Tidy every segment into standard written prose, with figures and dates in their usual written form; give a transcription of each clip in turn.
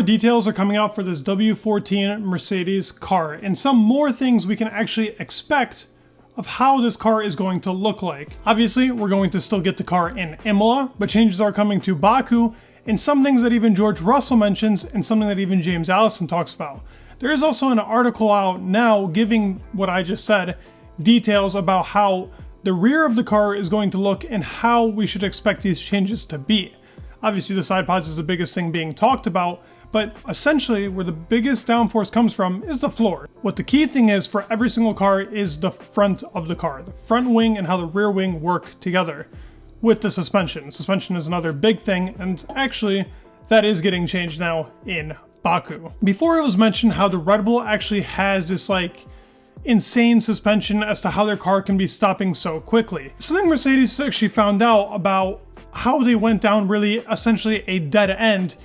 details are coming out for this W14 Mercedes car, and some more things we can actually expect of how this car is going to look like. Obviously, we're going to still get the car in Imola, but changes are coming to Baku, and some things that even George Russell mentions, and something that even James Allison talks about. There is also an article out now giving what I just said, details about how the rear of the car is going to look and how we should expect these changes to be. Obviously, the side pods is the biggest thing being talked about, but essentially where the biggest downforce comes from is the floor. What the key thing is for every single car is the front of the car, the front wing and how the rear wing work together with the suspension. Suspension is another big thing, and actually that is getting changed now in Baku. Before it was mentioned how the Red Bull actually has this like insane suspension as to how their car can be stopping so quickly. Something Mercedes actually found out about how they went down really essentially a dead end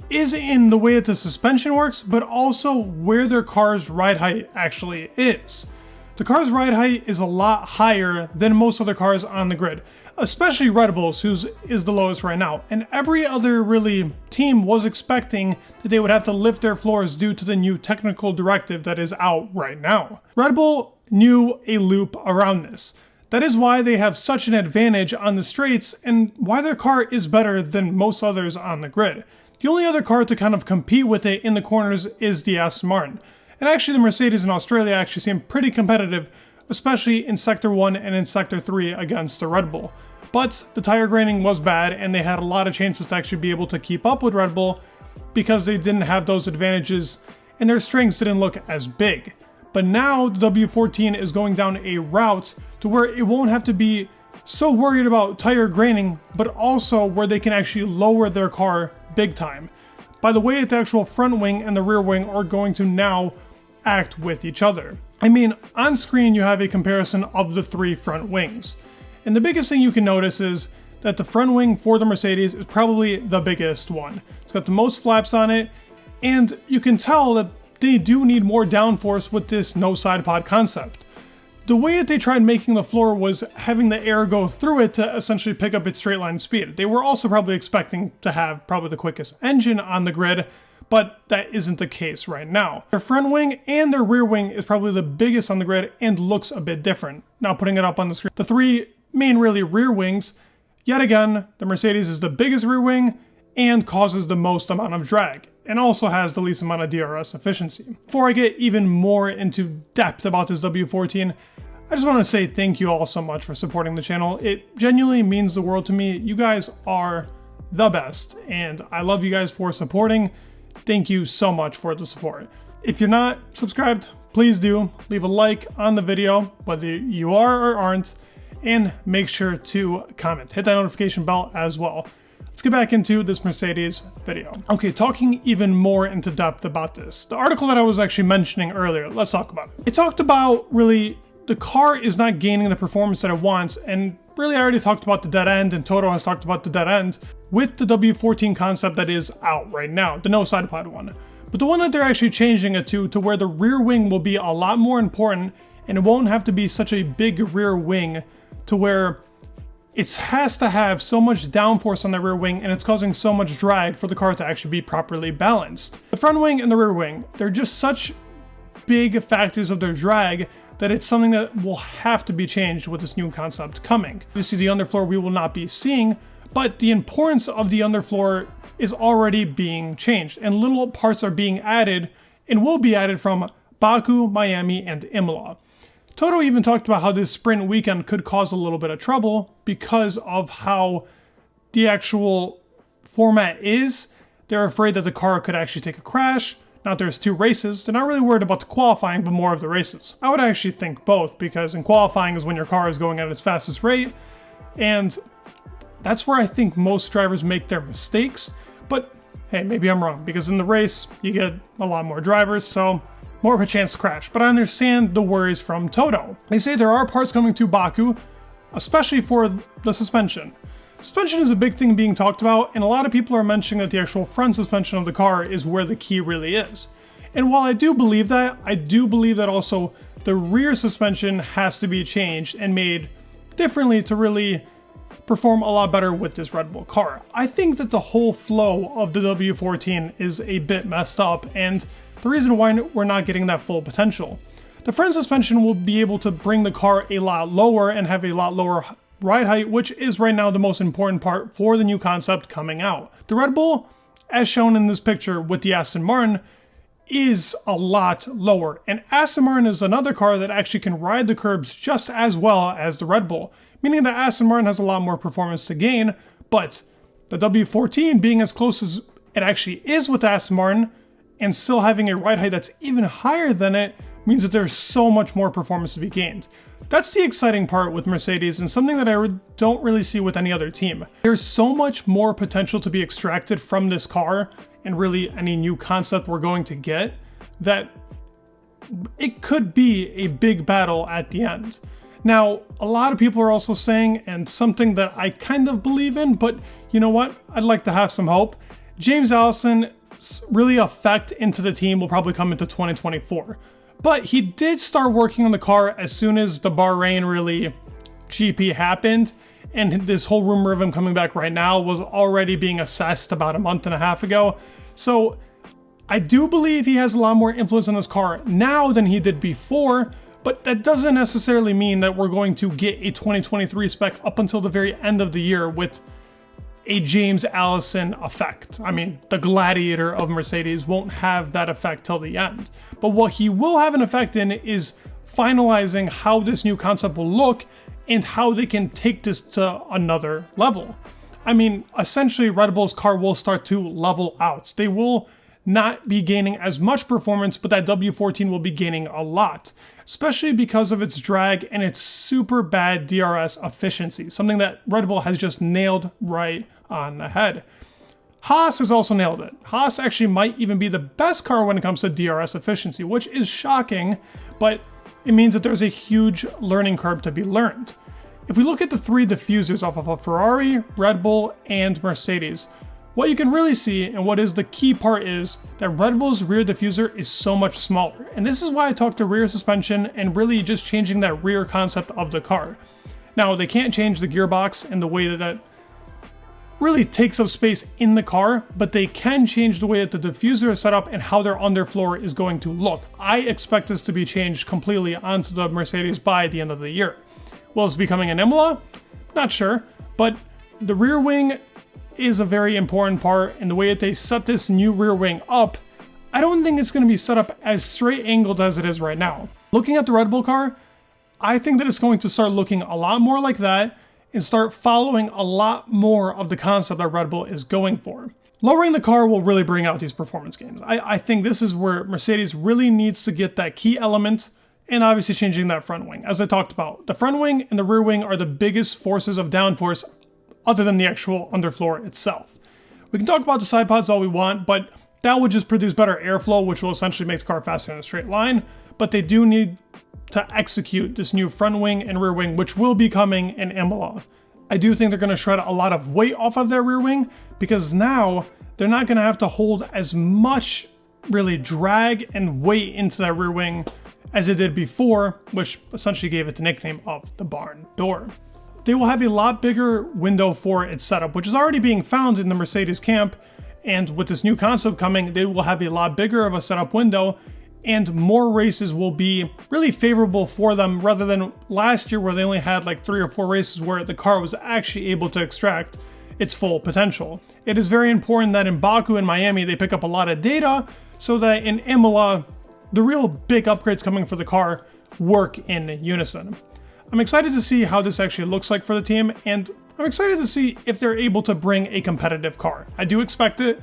is in the way that the suspension works, but also where their car's ride height actually is. The car's ride height is a lot higher than most other cars on the grid, especially Red Bull's, whose is the lowest right now. And every other really team was expecting that they would have to lift their floors due to the new technical directive that is out right now. Red Bull knew a loop around this. That is why they have such an advantage on the straights and why their car is better than most others on the grid. The only other car to kind of compete with it in the corners is the Aston Martin. And actually the Mercedes in Australia actually seemed pretty competitive, especially in Sector 1 and in Sector 3 against the Red Bull. But the tire graining was bad and they had a lot of chances to actually be able to keep up with Red Bull because they didn't have those advantages and their strengths didn't look as big. But now the W14 is going down a route to where it won't have to be so worried about tire graining, but also where they can actually lower their car big time by the way that the actual front wing and the rear wing are going to now act with each other. I mean, on screen you have a comparison of the three front wings. And the biggest thing you can notice is that the front wing for the Mercedes is probably the biggest one. It's got the most flaps on it, and you can tell that they do need more downforce with this no side pod concept. The way that they tried making the floor was having the air go through it to essentially pick up its straight line speed. They were also probably expecting to have probably the quickest engine on the grid, but that isn't the case right now. Their front wing and their rear wing is probably the biggest on the grid and looks a bit different. Now putting it up on the screen, the three main really rear wings, yet again, the Mercedes is the biggest rear wing and causes the most amount of drag, and also has the least amount of DRS efficiency. Before I get even more into depth about this W14, I just want to say thank you all so much for supporting the channel. It genuinely means the world to me. You guys are the best, and I love you guys for supporting. Thank you so much for the support. If you're not subscribed, please do. Leave a like on the video, whether you are or aren't, and make sure to comment. Hit that notification bell as well. Let's get back into this Mercedes video. Okay, talking even more into depth about this. The article that I was actually mentioning earlier, let's talk about it. It talked about really the car is not gaining the performance that it wants, and really I already talked about the dead end, and Toto has talked about the dead end with the W14 concept that is out right now, the no side pod one. But the one that they're actually changing it to where the rear wing will be a lot more important, and it won't have to be such a big rear wing to where it has to have so much downforce on the rear wing and it's causing so much drag for the car to actually be properly balanced. The front wing and the rear wing, they're just such big factors of their drag that it's something that will have to be changed with this new concept coming. Obviously the underfloor we will not be seeing, but the importance of the underfloor is already being changed and little parts are being added and will be added from Baku, Miami, and Imola. Toto even talked about how this sprint weekend could cause a little bit of trouble because of how the actual format is. They're afraid that the car could actually take a crash. Now there's two races. They're not really worried about the qualifying, but more of the races. I would actually think both, because in qualifying is when your car is going at its fastest rate, and that's where I think most drivers make their mistakes. But hey, maybe I'm wrong, because in the race you get a lot more drivers, so more of a chance to crash. But I understand the worries from Toto. They say there are parts coming to Baku, especially for the suspension. Suspension is a big thing being talked about, and a lot of people are mentioning that the actual front suspension of the car is where the key really is. And while I do believe that, I do believe that also the rear suspension has to be changed and made differently to really perform a lot better with this Red Bull car. I think that the whole flow of the W14 is a bit messed up, and the reason why we're not getting that full potential. The front suspension will be able to bring the car a lot lower and have a lot lower ride height, which is right now the most important part for the new concept coming out. The Red Bull, as shown in this picture with the Aston Martin, is a lot lower. And Aston Martin is another car that actually can ride the curbs just as well as the Red Bull, meaning that Aston Martin has a lot more performance to gain, but the W14 being as close as it actually is with Aston Martin and still having a ride height that's even higher than it means that there's so much more performance to be gained. That's the exciting part with Mercedes and something that I don't really see with any other team. There's so much more potential to be extracted from this car and really any new concept we're going to get that it could be a big battle at the end. Now, a lot of people are also saying, and something that I kind of believe in, but you know what? I'd like to have some hope. James Allison's really effect into the team will probably come into 2024. But he did start working on the car as soon as the Bahrain GP happened, and this whole rumor of him coming back right now was already being assessed about a month and a half ago. So I do believe he has a lot more influence on this car now than he did before, but that doesn't necessarily mean that we're going to get a 2023 spec up until the very end of the year with a James Allison effect. I mean, the gladiator of Mercedes won't have that effect till the end. But what he will have an effect in is finalizing how this new concept will look and how they can take this to another level. I mean, essentially Red Bull's car will start to level out. They will not be gaining as much performance, but that W14 will be gaining a lot, especially because of its drag and its super bad DRS efficiency, something that Red Bull has just nailed right on the head. Haas has also nailed it. Haas actually might even be the best car when it comes to DRS efficiency, which is shocking, but it means that there's a huge learning curve to be learned. If we look at the three diffusers off of a Ferrari, Red Bull, and Mercedes, what you can really see, and what is the key part, is that Red Bull's rear diffuser is so much smaller. And this is why I talked to rear suspension and really just changing that rear concept of the car. Now, they can't change the gearbox and the way that that really takes up space in the car, but they can change the way that the diffuser is set up and how their underfloor is going to look. I expect this to be changed completely onto the Mercedes by the end of the year. Will this be coming in Imola? Not sure, but the rear wing is a very important part, and the way that they set this new rear wing up, I don't think it's going to be set up as straight angled as it is right now. Looking at the Red Bull car, I think that it's going to start looking a lot more like that and start following a lot more of the concept that Red Bull is going for. Lowering the car will really bring out these performance gains. I think this is where Mercedes really needs to get that key element, and obviously changing that front wing. As I talked about, the front wing and the rear wing are the biggest forces of downforce other than the actual underfloor itself. We can talk about the side pods all we want, but that would just produce better airflow, which will essentially make the car faster in a straight line. But they do need to execute this new front wing and rear wing, which will be coming in Imola. I do think they're going to shred a lot of weight off of their rear wing, because now they're not going to have to hold as much really drag and weight into that rear wing as it did before, which essentially gave it the nickname of the barn door. They will have a lot bigger window for its setup, which is already being found in the Mercedes camp, and with this new concept coming, they will have a lot bigger of a setup window, and more races will be really favorable for them, rather than last year where they only had like 3 or 4 races where the car was actually able to extract its full potential. It is very important that in Baku and Miami they pick up a lot of data, so that in Imola the real big upgrades coming for the car work in unison. I'm excited to see how this actually looks like for the team, and I'm excited to see if they're able to bring a competitive car. I do expect it,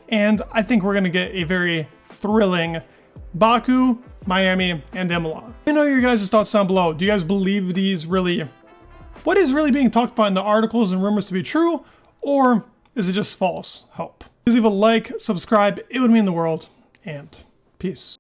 and I think we're going to get a very thrilling Baku, Miami, and Imola. Let me know your guys' thoughts down below. Do you guys believe what is really being talked about in the articles and rumors to be true, or is it just false hope? Please leave a like, subscribe, it would mean the world, and peace.